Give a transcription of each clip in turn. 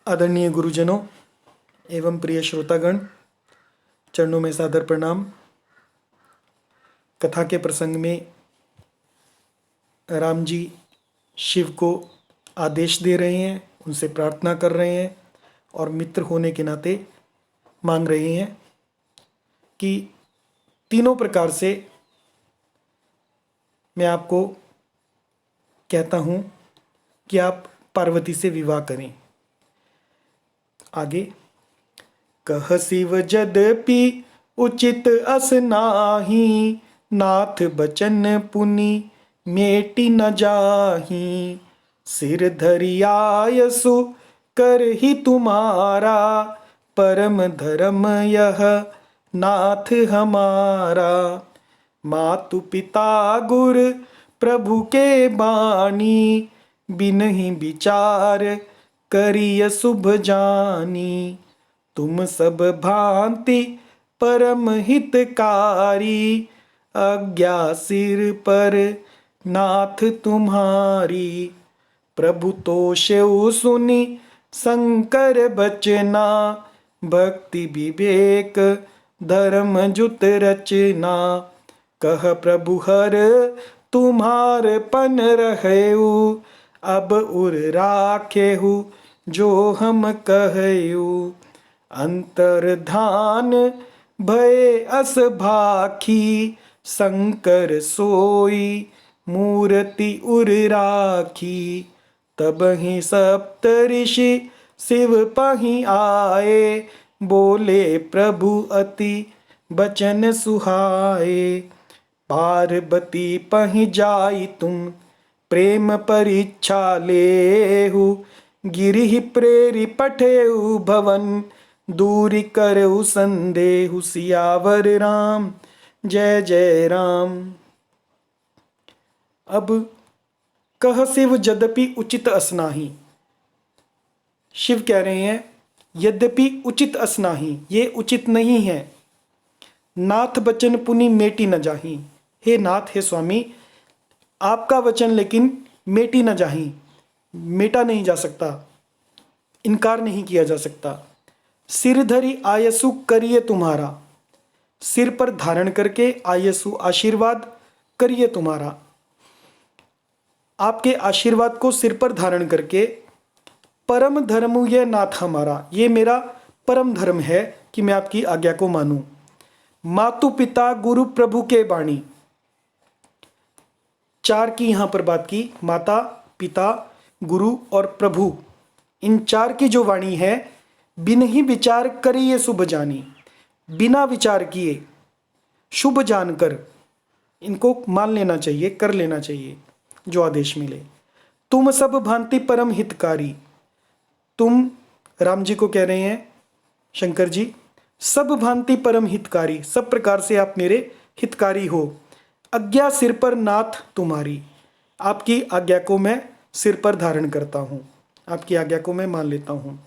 आदरणीय गुरुजनों एवं प्रिय श्रोतागण, चरणों में सादर प्रणाम। कथा के प्रसंग में राम जी शिव को आदेश दे रहे हैं, उनसे प्रार्थना कर रहे हैं और मित्र होने के नाते मांग रहे हैं कि तीनों प्रकार से मैं आपको कहता हूँ कि आप पार्वती से विवाह करें। आगे, कह शिव जदपि उचित अस नाही, नाथ बचन पुनि मेटि न जाही। सिर धरि आयसु कर ही तुम्हारा, परम धर्म यह नाथ हमारा। मातु पिता गुर प्रभु के बानी, बिनहि विचार करिय शुभ जानी। तुम सब भांति परम हितकारी, आज्ञा सिर पर नाथ तुम्हारी। प्रभु तोषेउ सुनि शंकर बचना, भक्ति विवेक धर्म जुत रचना। कह प्रभु हर तुम्हार पन रहेउ, अब उर राखेहु जो हम कहेउ। अंतर्धान भय अस भाखी, शंकर सोई मूर्ति उर राखी। तब ही सप्त ऋषि शिव पहि आए, बोले प्रभु अति बचन सुहाए। पार्वती पहि जाई तुम प्रेम परीक्षा लेहु, गिरि प्रेरि पठेउ भवन दूरी करऊ संदेहु। सियावर राम जय जय राम। अब कह शिव यद्यपि उचित असनाही, शिव कह रहे हैं यद्यपि उचित असनाही, ये उचित नहीं है। नाथ बचन पुनि मेटि न जाही, हे नाथ हे स्वामी, आपका वचन लेकिन मेटी न जाही, मेटा नहीं जा सकता, इनकार नहीं किया जा सकता। सिर धरि आयसु करिए तुम्हारा, सिर पर धारण करके आयसु आशीर्वाद करिए तुम्हारा, आपके आशीर्वाद को सिर पर धारण करके। परम धर्म यह नाथ हमारा, ये मेरा परम धर्म है कि मैं आपकी आज्ञा को मानूं। मातु पिता गुरु प्रभु के बाणी, चार की यहां पर बात की, माता पिता गुरु और प्रभु, इन चार की जो वाणी है, बिन ही विचार करिए शुभ जानी, बिना विचार किए शुभ जानकर इनको मान लेना चाहिए, कर लेना चाहिए जो आदेश मिले। तुम सब भांति परम हितकारी, तुम राम जी को कह रहे हैं शंकर जी, सब भांति परम हितकारी, सब प्रकार से आप मेरे हितकारी हो। आज्ञा सिर पर नाथ तुम्हारी, आपकी आज्ञा को मैं सिर पर धारण करता हूँ, आपकी आज्ञा को मैं मान लेता हूँ।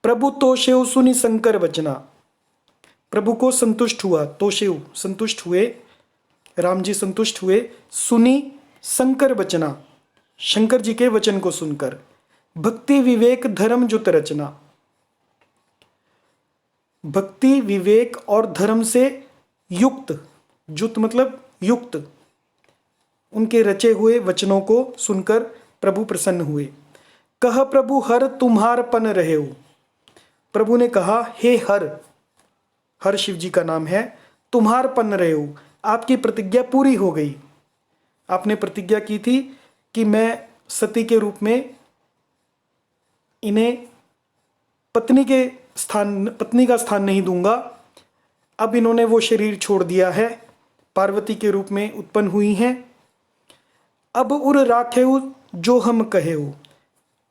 प्रभु तोषेउ सुनि शंकर वचना, प्रभु को संतुष्ट हुआ, तोषेउ संतुष्ट हुए, राम जी संतुष्ट हुए। सुनी शंकर वचना, शंकर जी के वचन को सुनकर। भक्ति विवेक धर्म जुत रचना, भक्ति विवेक और धर्म से युक्त, जुत मतलब युक्त, उनके रचे हुए वचनों को सुनकर प्रभु प्रसन्न हुए। कह प्रभु हर तुम्हार पन रहेउ, प्रभु ने कहा हे हर, हर शिव जी का नाम है, तुम्हार पन रहेउ, आपकी प्रतिज्ञा पूरी हो गई। आपने प्रतिज्ञा की थी कि मैं सती के रूप में इन्हें पत्नी का स्थान नहीं दूंगा। अब इन्होंने वो शरीर छोड़ दिया है, पार्वती के रूप में उत्पन्न हुई हैं। अब उर राखेउ जो हम कहेउ,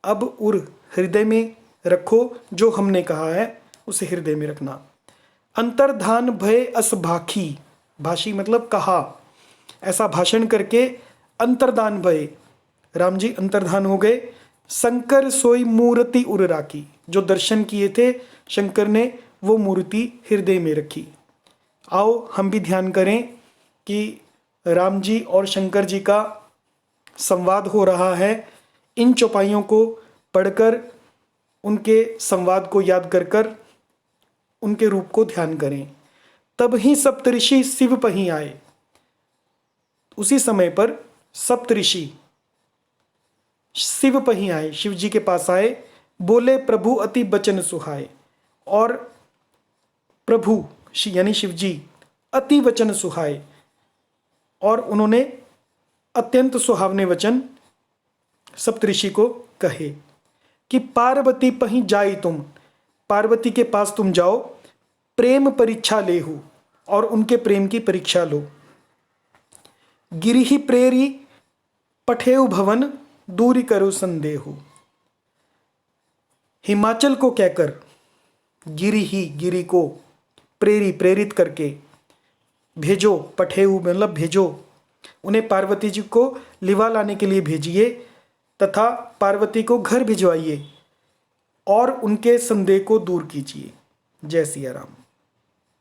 अब उर हृदय में रखो, जो हमने कहा है उसे हृदय में रखना। अंतर्धान भय अस भाखी, भाषी मतलब कहा, ऐसा भाषण करके अंतर्धान भय, राम जी अंतर्धान हो गए। शंकर सोई मूर्ति उर राखी, जो दर्शन किए थे शंकर ने वो मूर्ति हृदय में रखी। आओ हम भी ध्यान करें कि राम जी और शंकर जी का संवाद हो रहा है। इन चौपाइयों को पढ़कर उनके संवाद को याद कर कर उनके रूप को ध्यान करें। तब ही सप्तऋषि शिव पहीं आए। उसी समय पर सप्तऋषि शिव पहीं आए, शिव जी के पास आए। बोले प्रभु अति बचन सुहाए। और प्रभु यानी शिव जी अति वचन सुहाए, और उन्होंने अत्यंत सुहावने वचन सप्तऋषि को कहे कि पार्वती पहीं जाई तुम, पार्वती के पास तुम जाओ, प्रेम परीक्षा लेहु, और उनके प्रेम की परीक्षा लो। गिरिहि प्रेरी पठेउ भवन, दूरी करो संदेहु। हिमाचल को कहकर, गिरि को प्रेरित करके भेजो, पठेउ मतलब भेजो, उन्हें पार्वती जी को लिवा लाने के लिए भेजिए तथा पार्वती को घर भिजवाइए और उनके संदेह को दूर कीजिए। जय सिया राम।